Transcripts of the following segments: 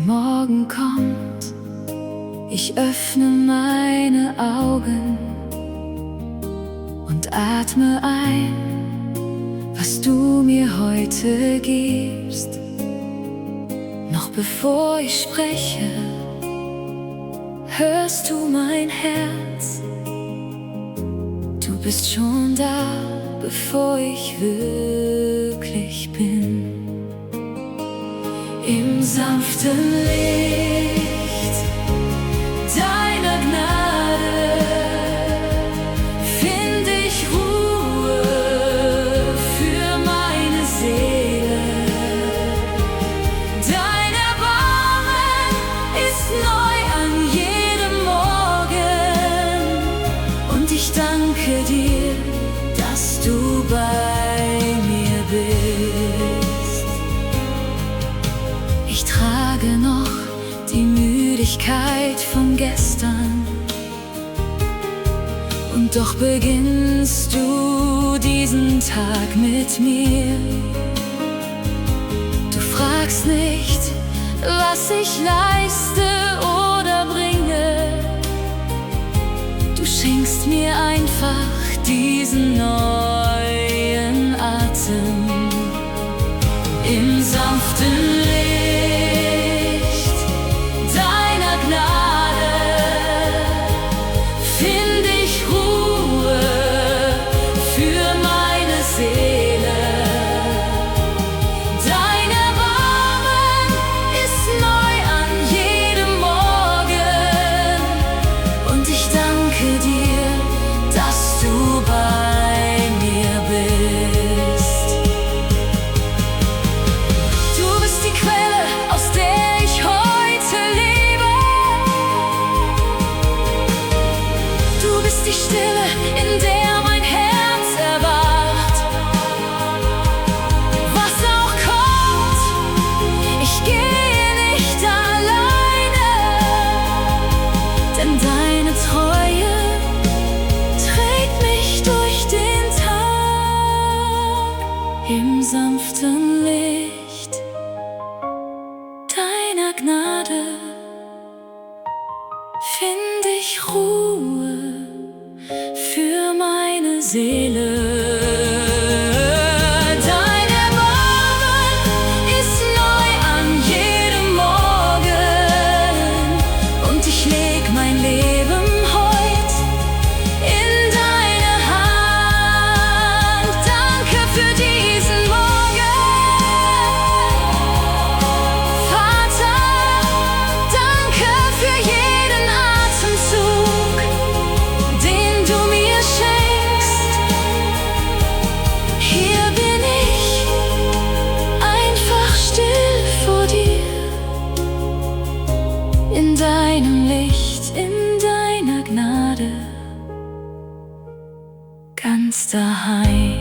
Morgen kommt, ich öffne meine Augen und atme ein, was du mir heute gibst. Noch bevor ich spreche, hörst du mein Herz. Du bist schon da, bevor ich wirklich bin. Im sanften Licht deiner Gnade find ich Ruhe für meine Seele. Dein Erbarmen ist neu an jedem Morgen, und ich danke dir, dass du bei mir bist. Ich trage noch die Müdigkeit von gestern, und doch beginnst du diesen Tag mit mir. Du fragst nicht, was ich leiste oder bringe. Du schenkst mir einfach diesen neuen Atem. Im sanften Licht deiner Gnade find ich Ruhe für meine Seele. Dein Erbarmen ist neu an jedem Morgen, und ich danke dir, dass du bei mir bist. Du bist die Quelle, aus der ich heute lebe. Du bist die Stille, in der mein Herz erwacht. Was auch kommt, ich gehe nicht alleine, denn deine Treue trägt mich durch den Tag. Im sanften Licht deiner Gnade find ich Ruhe für meine Seele. Dein Erbarmen ist neu an jedem Morgen, und ich leg mein Leben heut in deine Hand. Danke für diesen Morgen, Vater. Danke für jeden Atemzug, den du mir schenkst. Hier bin ich, einfach still vor dir, in deinem Licht, in deiner Gnade, ganz daheim.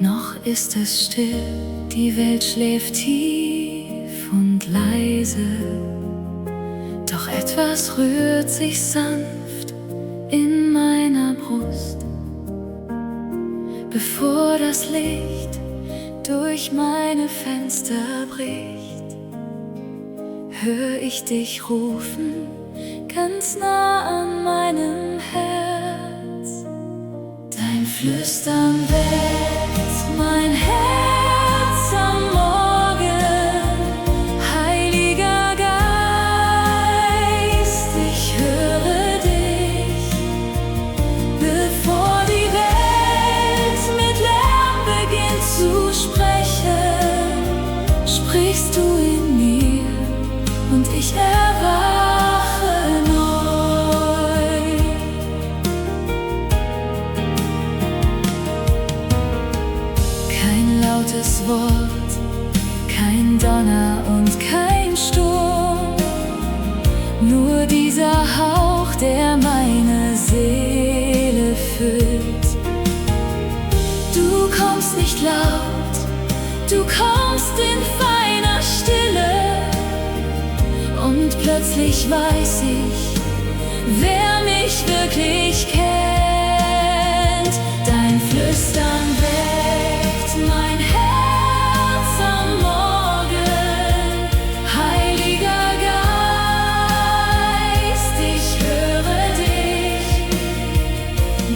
Noch ist es still, die Welt schläft tief und leise, doch etwas rührt sich sanft in meiner Brust. Bevor das Licht durch meine Fenster bricht, hör ich dich rufen, ganz nah an meinem Herz. Dein Flüstern weckt mein Herz am Morgen. Heiliger Geist, ich höre dich. Bevor die Welt mit Lärm beginnt zu sprechen, sprichst du in mir, und ich erwache neu. Kein lautes Wort kein Donner und kein Sturm, nur dieser Hauch, der meine Seele füllt. Du kommst nicht laut, du kommst in feiner Stille, und plötzlich weiß ich, wer mich wirklich kennt. Dein Flüstern weckt mein Herz am Morgen. Heiliger Geist, ich höre dich.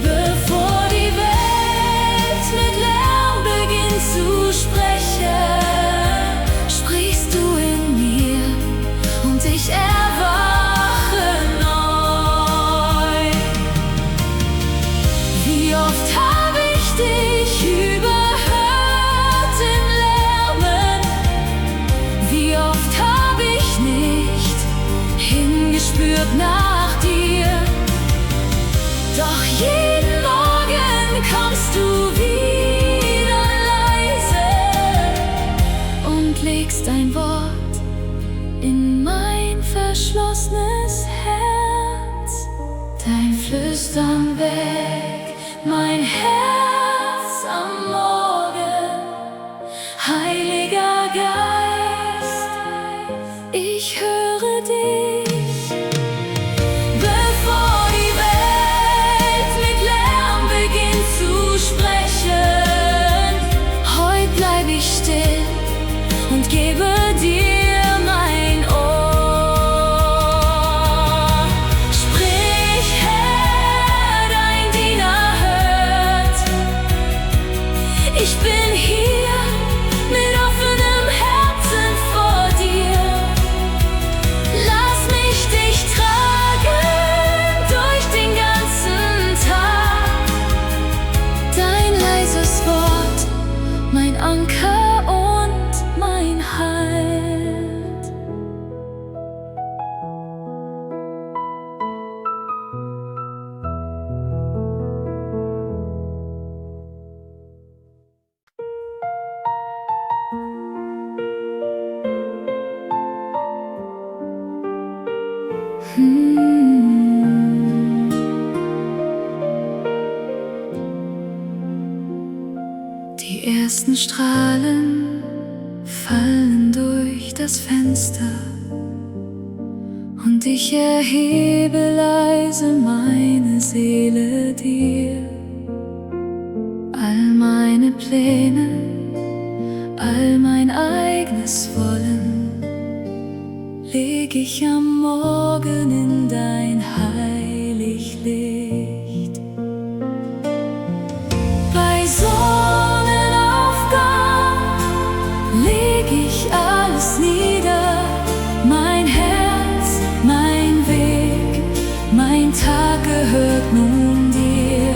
Bevor die Welt mit Lärm beginnt zu sprechen, sprichst du in mir und ich erwache neu. Wie oft habe ich dich überhört in Lärmen? Wie oft habe ich nicht hingespürt nach dir? Doch jeden Morgen kommst du wieder leise und legst ein Wort in mein verschlossenes Herz. Dein Flüstern weckt mein Herz am Morgen. Heiliger Geist, ich höre dich. Bevor die Welt mit Lärm beginnt zu sprechen, heut bleib ich still und gebe dir mein Ohr. Sprich, Herr, dein Diener hört. Ich bin hier mit offenem Herzen vor dir. Lass mich dich tragen durch den ganzen Tag. Dein leises Wort, mein Anker und mein Halt. Die ersten Strahlen fallen durch das Fenster und ich erhebe leise meine Seele dir. All meine Pläne, all mein eigenes Wollen leg ich am Morgen in dein heilig Licht. Bei Sonnenaufgang leg ich alles nieder, mein Herz, mein Weg, mein Tag gehört nun dir.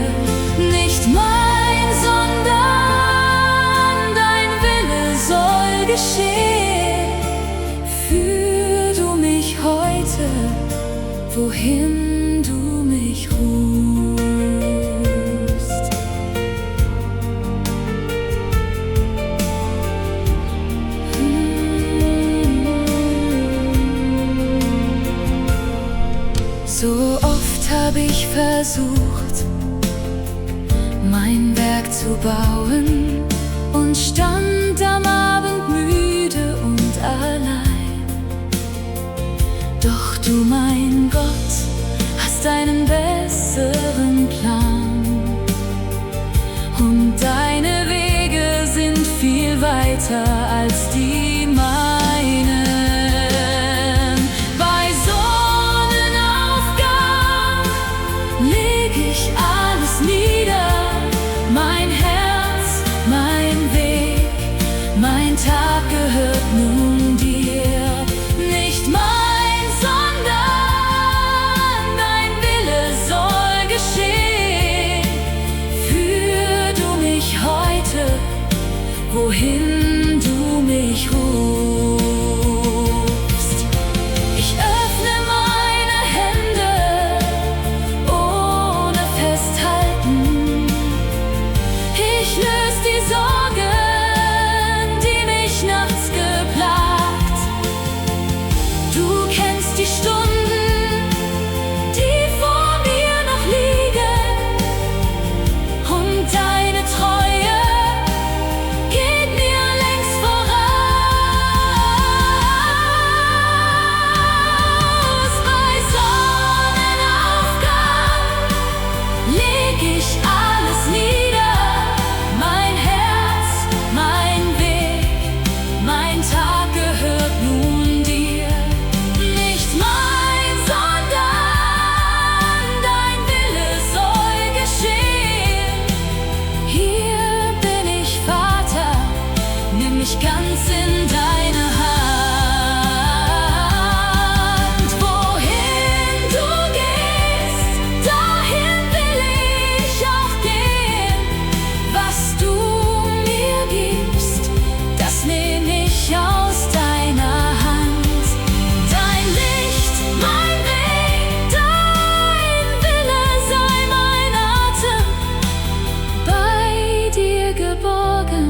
Nicht mein, sondern dein Wille soll geschehen. Führ du mich heute, wohin du mich rufst. So oft habe ich versucht, mein Werk zu bauen und stand am Abend müde und allein. Doch du, mein Gott, hast einen besseren Plan und deine Wege sind viel weiter als die meinen. Bei Sonnenaufgang leg ich alles nieder, mein Herz, mein Weg, mein Tag gehört nun dir. Nicht mein, sondern dein Wille soll geschehen. Führ du mich heute, wohin du mich rufst. Ich öffne meine Hände ohne Festhalten. Ich löse die Sorgen, die mich nachts geplagt ganz in deine Hand. Wohin du gehst, dahin will ich auch gehen. Was du mir gibst, das nehm ich aus deiner Hand. Dein Licht, mein Weg, dein Wille sei mein Atem. Bei dir geborgen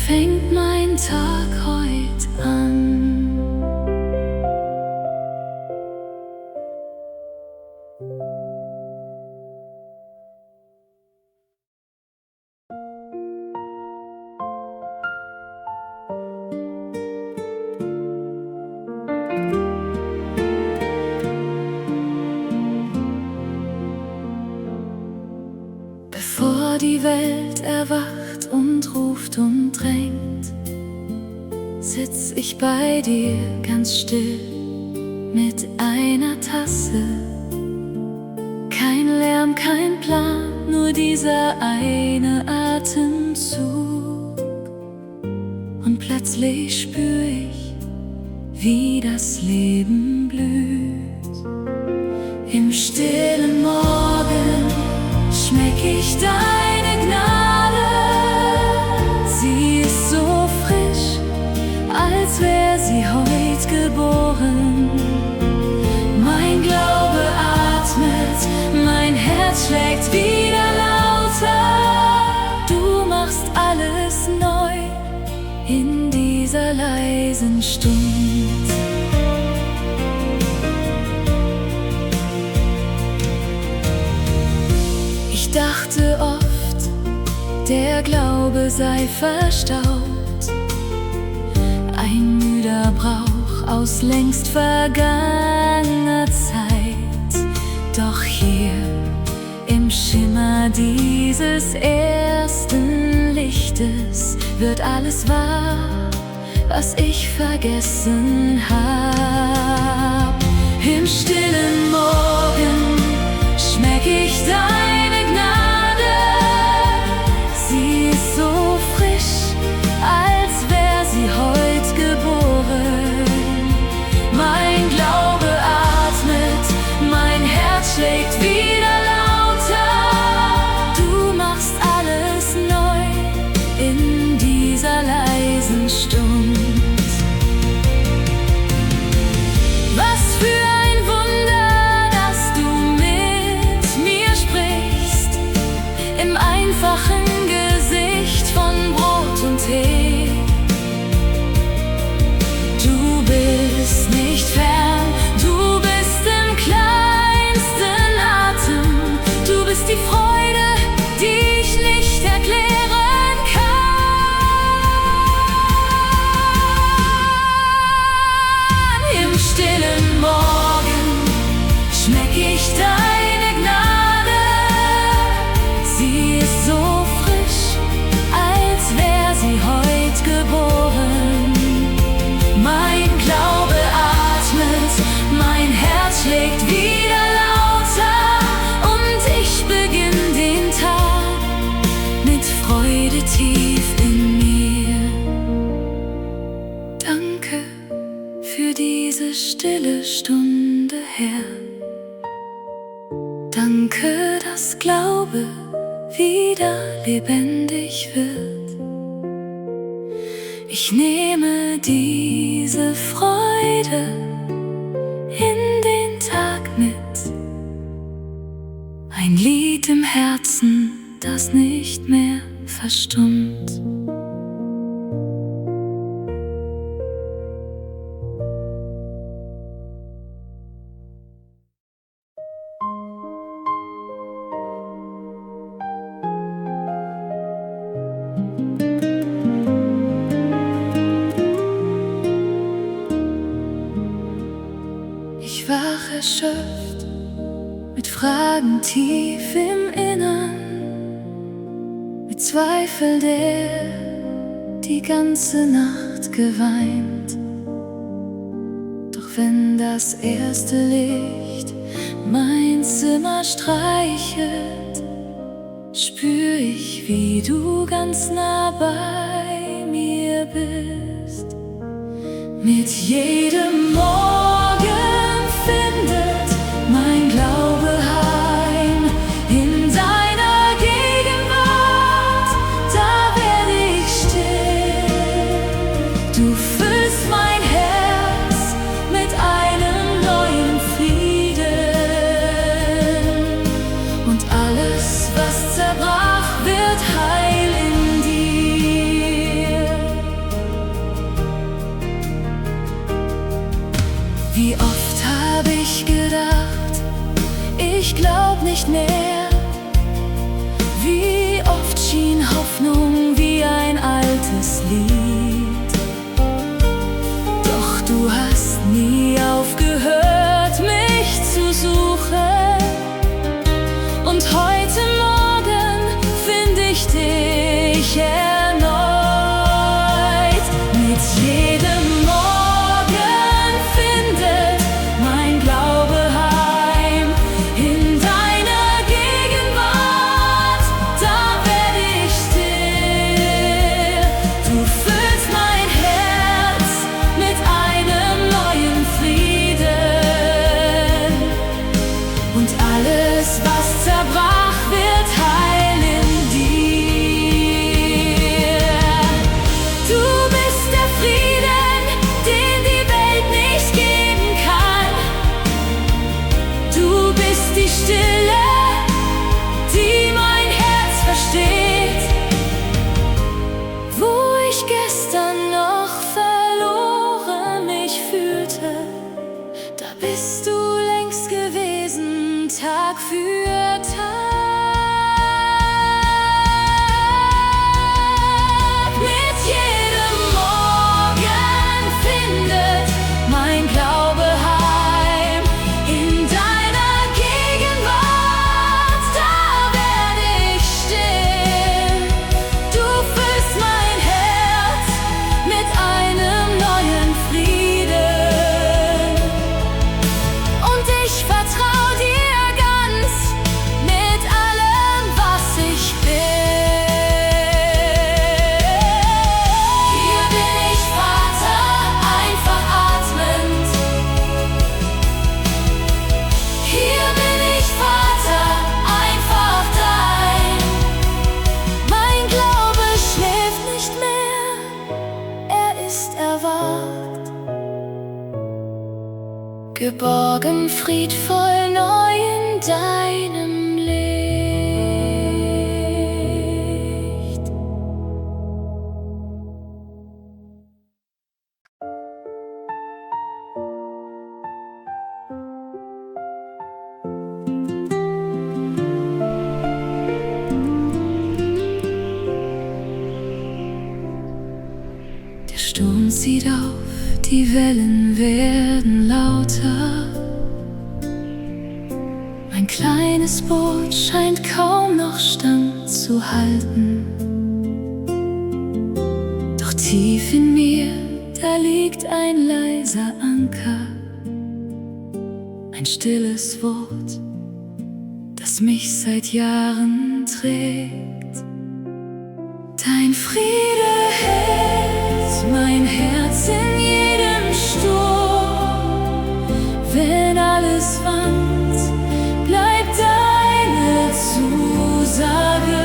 fängt mein Tag heut an. Bevor die Welt erwacht und ruft und drängt, sitz ich bei dir ganz still mit einer Tasse. Kein Lärm, kein Plan, nur dieser eine Atemzug. Und plötzlich spür ich, wie das Leben blüht. Im stillen Morgen schmeck ich deine Gnade. Sie ist so frisch, als wär sie heut geboren. Mein Glaube atmet, mein Herz schlägt wieder lauter. Du machst alles neu in dieser leisen Stund. Ich dachte oft, der Glaube sei verstaubt, ein müder Brauch aus längst vergangener Zeit. Doch hier im Schimmer dieses ersten Lichtes wird alles wahr, was ich vergessen hab. Im stillen Morgen schmeck ich deine Gnade. Sie ist so frisch, als wär sie heut geboren. Mein Glaube atmet, mein Herz schlägt wieder lauter. Du machst alles neu in dieser leisen Stund. Was für ein Wunder, dass du mit mir sprichst, im einfachen Gesicht von Brot und Tee. Du bist nicht fern, du bist im kleinsten Atem. Du bist die Freude, die ich nicht erklären kann. Im stillen Morgen schmeck ich deine Gnade. Sie ist so frisch, als wär sie heut geboren. Mein Glaube atmet, mein Herz schlägt wieder lauter. Und ich beginn den Tag mit Freude tief in mir. Danke für diese stille Stunde, Herr. Danke, dass Glaube wieder lebendig wird. Ich nehme diese Freude in den Tag mit. Ein Lied im Herzen, das nicht mehr verstummt. Ich wach erschöpft mit Fragen tief im Innern, mit Zweifel, der die ganze Nacht geweint. Doch wenn das erste Licht mein Zimmer streichelt, spür ich, wie du ganz nah bei mir bist. Mit jedem Morgen findet mein Glaube Heim. In deiner Gegenwart, da werde ich still. Du füllst mein Herz mit einem neuen Frieden. Und alles, was zerbrach, wird heil in dir. Wie oft habe ich gedacht, ich glaub nicht mehr. Wie oft schien Hoffnung wie ein altes Lied. Doch du hast nie aufgehört, mich zu suchen. Und heute Morgen finde ich dich erneut. Mit jedem Morgen findet mein Glaube Heim. In deiner Gegenwart, da werde ich still. Du füllst mein Herz mit einem neuen Frieden. Und alles, was zerbrach, wird heil in dir. Du bist der Frieden, den die Welt nicht geben kann. Du bist die Stille, die mein Herz versteht. Wo ich gestern noch verloren mich fühlte, da bist du längst gewesen, Tag für Tag. Mit jedem Morgen findet mein Glaube Heim. In deiner Gegenwart, da werde ich still. Du füllst mein Herz mit einem neuen Frieden. Und ich vertrau dir ganz mit allem, was ich bin. Hier bin ich, Vater, einfach atmend. Hier bin ich, Vater, einfach dein. Mein Glaube schläft nicht mehr, er ist erwacht. Geborgen, friedvoll, neu in deinem Licht. Der Sturm zieht auf, die Wellen werden lauter. Mein kleines Boot scheint kaum noch Stand zu halten. Doch tief in mir, da liegt ein leiser Anker. Ein stilles Wort, das mich seit Jahren trägt. Dein Friede hält mein Herz in jedem Sturm. Wenn alles wankt, bleibt deine Zusage.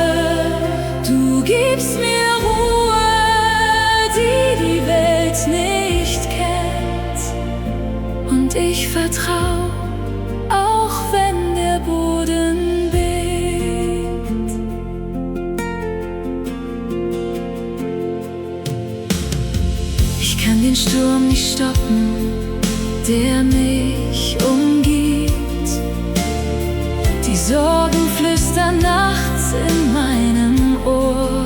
Du gibst mir Ruhe, die die Welt nicht kennt. Und ich vertrau, auch wenn der Boden bebt. Ich kann den Sturm nicht stoppen, der mich umgibt. Die Sorgen flüstern nachts in meinem Ohr.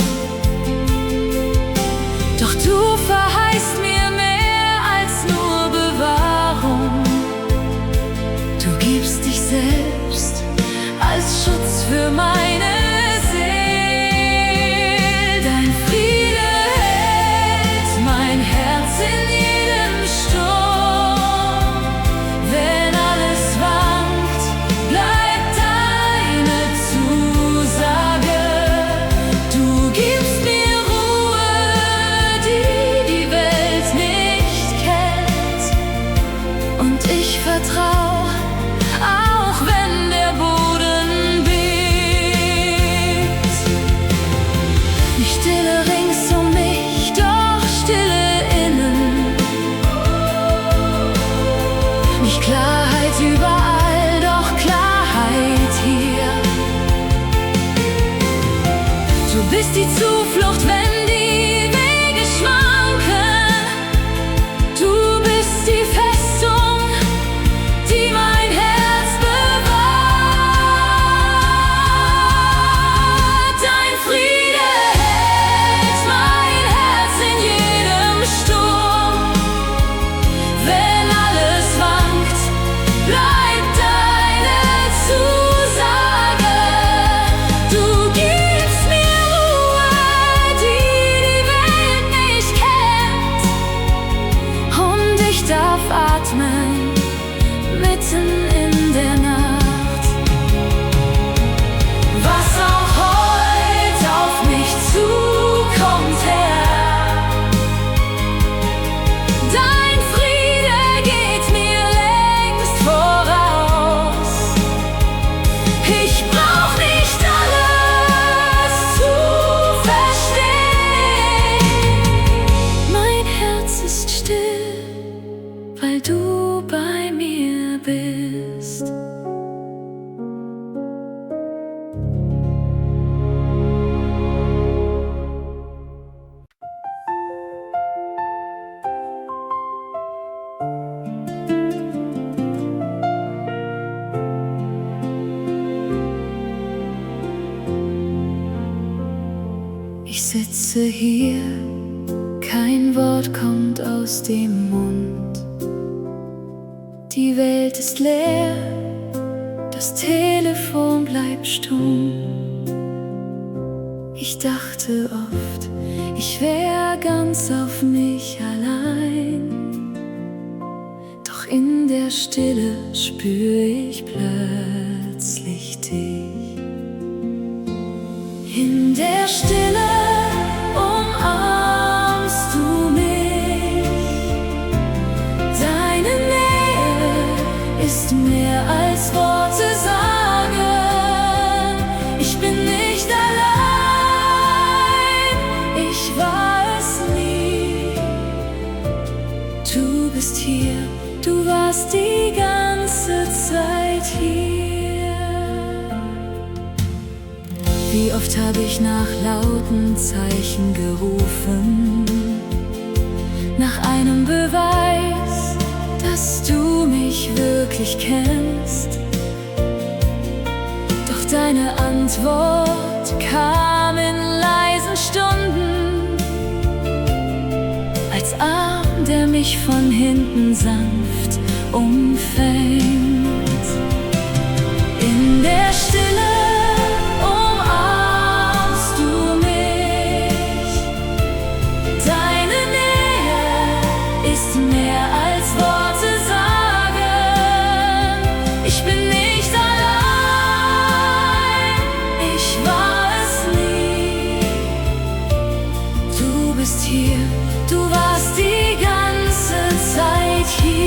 Doch du verheißt mir mehr als nur Bewahrung. Du gibst dich selbst als Schutz für meine Seele. Dein Friede hält mein Herz in jedem Sturm. Wenn atmen, mitten in der Nacht. Was auch heute auf mich zukommt, Herr, dein Friede geht mir längst voraus. Ich brauch nicht alles zu verstehen. Mein Herz ist still, weil du bei mir bist. Ich sitze hier, kein Wort kommt aus dem Mund. Die Welt ist leer, das Telefon bleibt stumm. Ich dachte oft, ich wär ganz auf mich allein. Doch in der Stille spür ich plötzlich dich. In der Stille umarmst du mich. Deine Nähe ist mehr als Worte sagen. Ich bin nicht allein, ich war es nie. Du bist hier, du warst die ganze Zeit hier. Wie oft habe ich nach lauten Zeichen gerufen, nach einem Beweis, dass du mich wirklich kennst. Doch deine Antwort kam in leisen Stunden, als Arm, der mich von hinten sanft umfängt. In der Stille umarmst du mich. Deine Nähe ist mehr als Worte sagen. Ich bin nicht allein, ich war es nie. Du bist hier, du warst die ganze Zeit hier.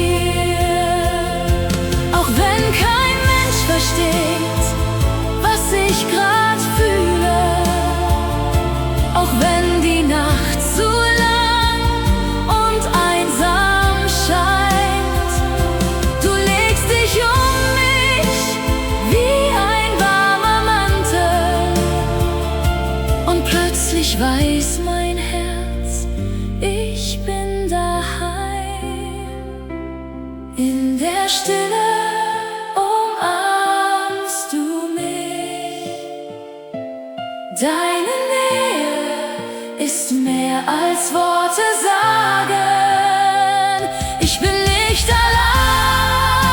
Auch wenn kein Mensch versteht, was ich grad fühle, auch wenn die Nacht zu lang und einsam scheint, du legst dich um mich wie ein warmer Mantel und plötzlich weiß mein Herz, ich bin daheim. In der Stille umarmst du mich. Deine Nähe ist mehr als Worte sagen. Ich bin nicht allein,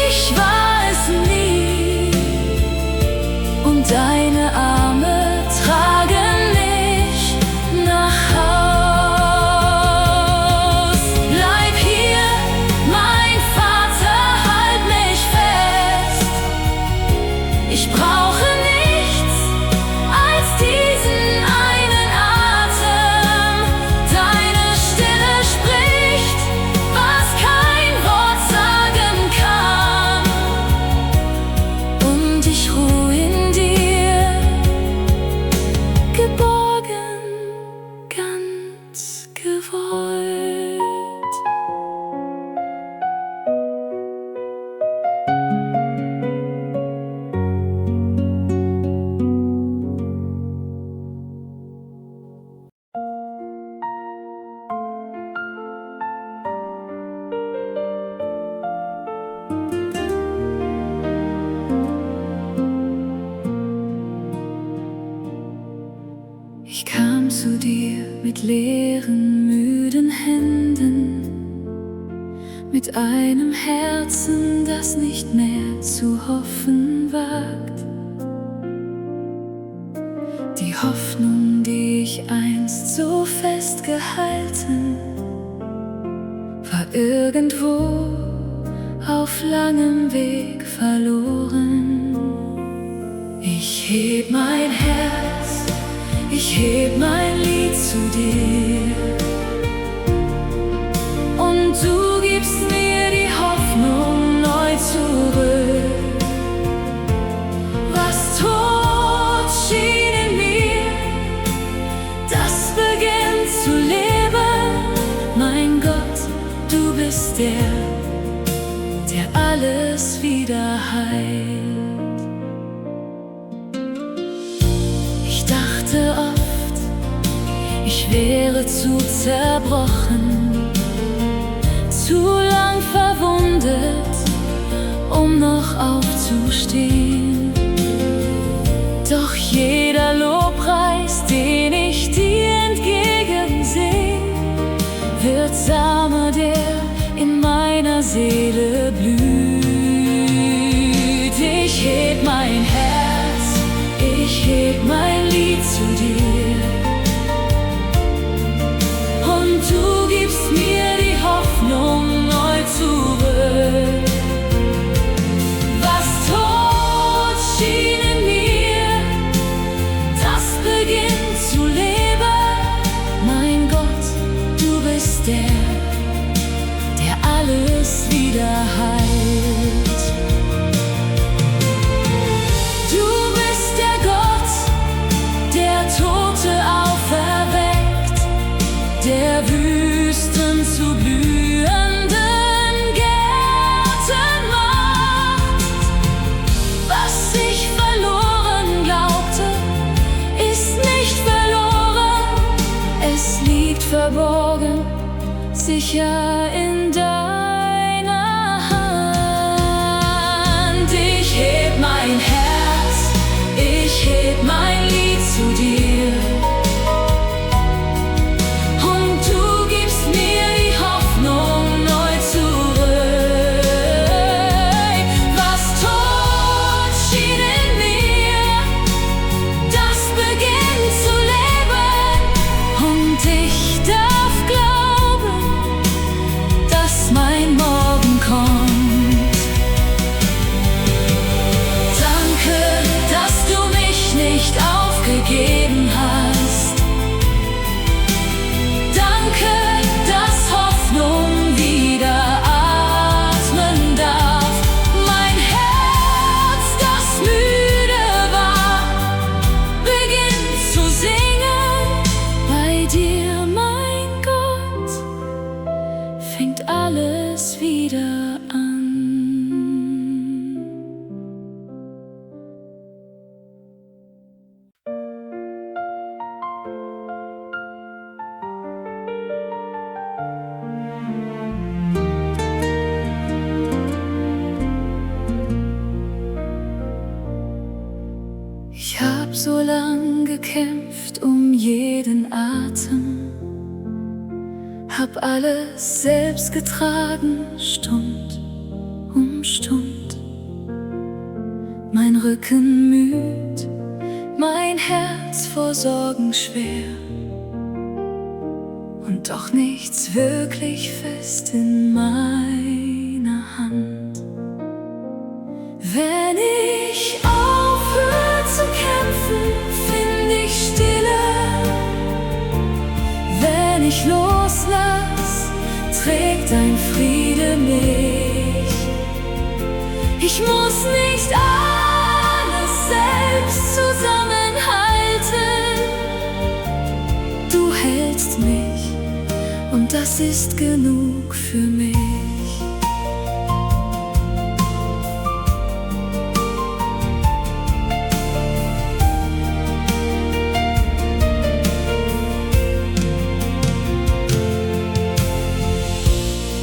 ich war es nie. Und deine Arme tragen mich nach Haus. Bleib hier, mein Vater, halt mich fest. Ich brauche nichts als diesen einen Atem. Deine Stille spricht, was kein Wort sagen kann. Und ich ruh in dir, geborgen, ganz gewollt. Ich kam zu dir mit leeren, müden Händen, mit einem Herzen, das nicht mehr zu hoffen wagt. Die Hoffnung, die ich einst so festgehalten, war irgendwo auf langem Weg verloren. Ich heb mein Herz, ich heb mein Lied zu dir, und du gibst mir die Hoffnung neu zurück. Was tot schien in mir, das beginnt zu leben. Mein Gott, du bist der alles wieder heilt. Ich dachte oft, ich wäre zu zerbrochen, zu lang verwundet, um noch aufzustehen. Doch jeder Lobpreis, den ich dir entgegenseh, wird Same, der in meiner Seele blüht. Ich heb mein Herz, ich heb mein Lied zu dir, und du gibst mir die Hoffnung neu zurück. Was tot schien in mir, das beginnt zu leben. Mein Gott, du bist der alles wieder heilt. Du bist der Gott, der Tote auferweckt, der Wüsten zu blühenden Gärten macht. Was ich verloren glaubte, ist nicht verloren. Es liegt verborgen, sicher in deiner Hand. Ich heb mein Herz, ich heb mein Lied zu dir, und du gibst mir die Hoffnung neu zurück. Was tot schien in mir, das beginnt zu leben, und ich darf glauben, dass mein Morgen kommt. Danke, dass du mich nicht aufgegeben hast. Danke, dass Hoffnung wieder atmen darf. Mein Herz, das müde war, beginnt zu singen. Bei dir, mein Gott, fängt alles wieder an. Ich hab so lang gekämpft um jeden Atem, hab alles selbst getragen, Stund um Stund. Mein Rücken müd, mein Herz vor Sorgen schwer, und doch nichts wirklich fest in meiner Hand. Wenn ich aufhöre zu kämpfen, find ich Stille. Wenn ich loslass, trägt dein Friede mich. Ich muss nicht alles selbst zusammenhalten. Du hältst mich, und das ist genug für mich.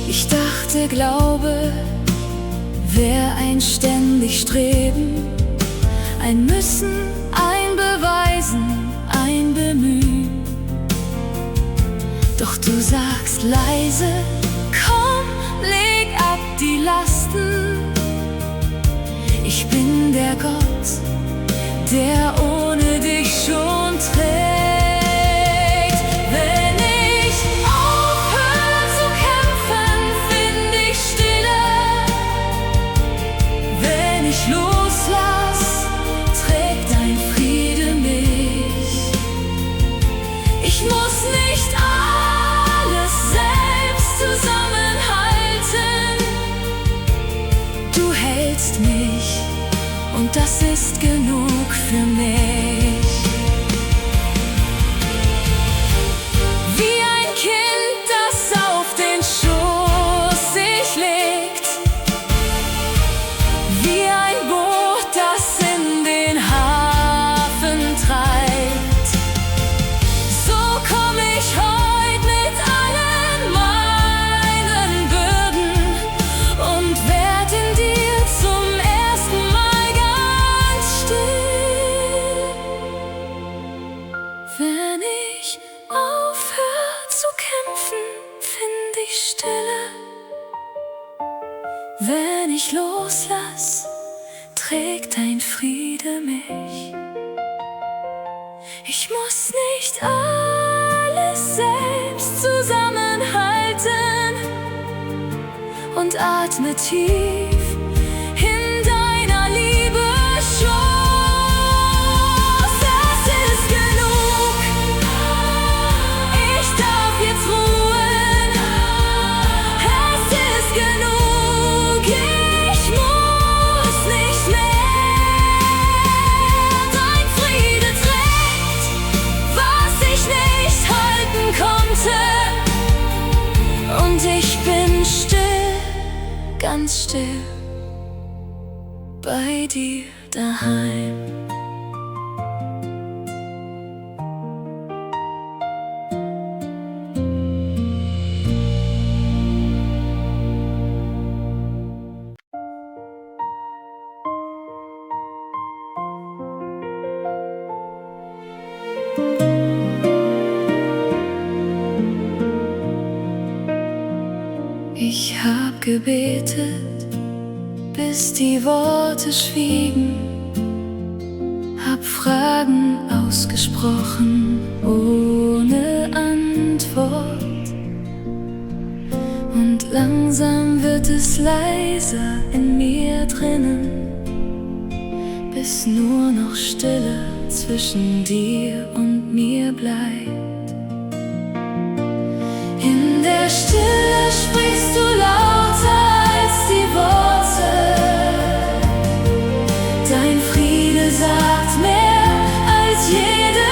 Ich dachte, Glaube wär ein ständig Streben, ein Müssen, ein Beweisen, ein Bemühen. Doch du sagst leise, komm, leg ab die Lasten. Ich bin der Gott, der ohne dich schon trägt. Wenn ich aufhöre zu kämpfen, Stille. Wenn ich loslass, trägt dein Friede mich. Ich muss nicht alles selbst zusammenhalten und atme tief in deiner Liebe Schoß. Es ist genug, ich darf jetzt ruhen. Es ist genug, ich muss nicht mehr. Dein Friede trägt, was ich nicht halten konnte, und ich bin still, ganz still, bei dir daheim. Ich hab gebetet, bis die Worte schwiegen, hab Fragen ausgesprochen ohne Antwort, und langsam wird es leiser in mir drinnen, bis nur noch Stille zwischen dir und mir bleibt. In der Stille sprichst du lauter als die Worte. Dein Friede sagt mehr als jede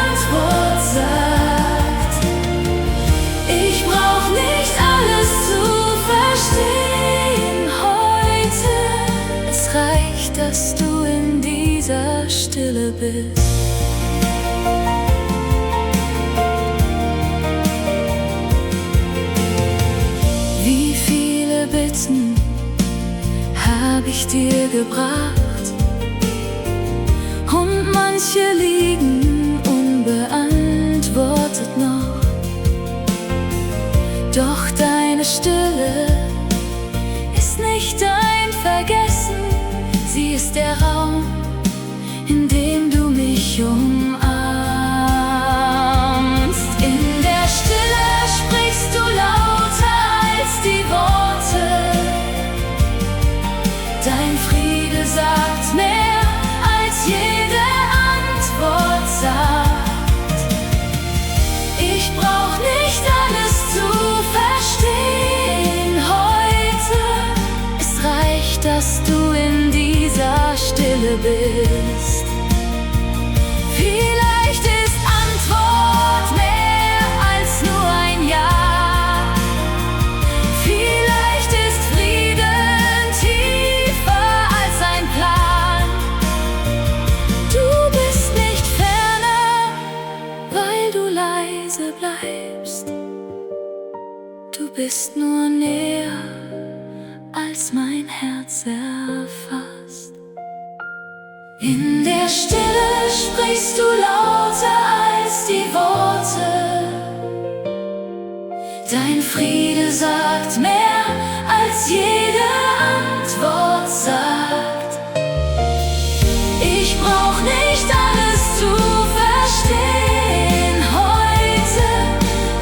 Antwort sagt. Ich brauch nicht alles zu verstehen heute. Es reicht, dass du in dieser Stille bist. Bitten hab ich dir gebracht, und manche liegen unbeantwortet noch. Doch deine Stille ist nicht dein Vergessen, sie ist der Raum, in dem du mich umarmst. In der Stille sprichst du lauter als die Worte. Dein Friede sagt mehr als jede Antwort sagt. Ich brauch nicht alles zu verstehen heute. Es reicht, dass du in dieser Stille bist. Vielleicht ist Antwort mehr als nur ein Ja. Vielleicht ist Frieden tiefer als ein Plan. Du bist nicht ferner, weil du leise bleibst. Du bist nur näher, als mein Herz erfasst. In der Stille sprichst du lauter als die Worte. Dein Friede sagt mehr als jede Antwort sagt. Ich brauch nicht alles zu verstehen heute,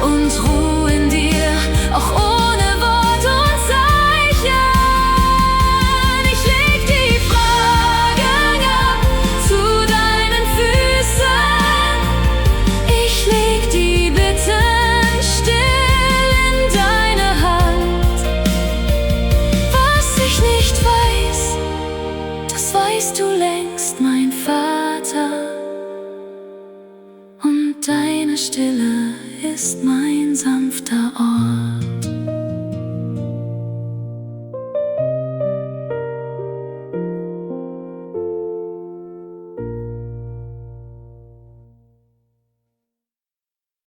und ruhe in dir, auch ohne Wort und Zeichen. Ich leg die Fragen ab zu deinen Füßen. Ich leg die Bitten still in deine Hand. Was ich nicht weiß, das weißt du längst, mein Vater. Und deine Stille ist mein sanfter Ort.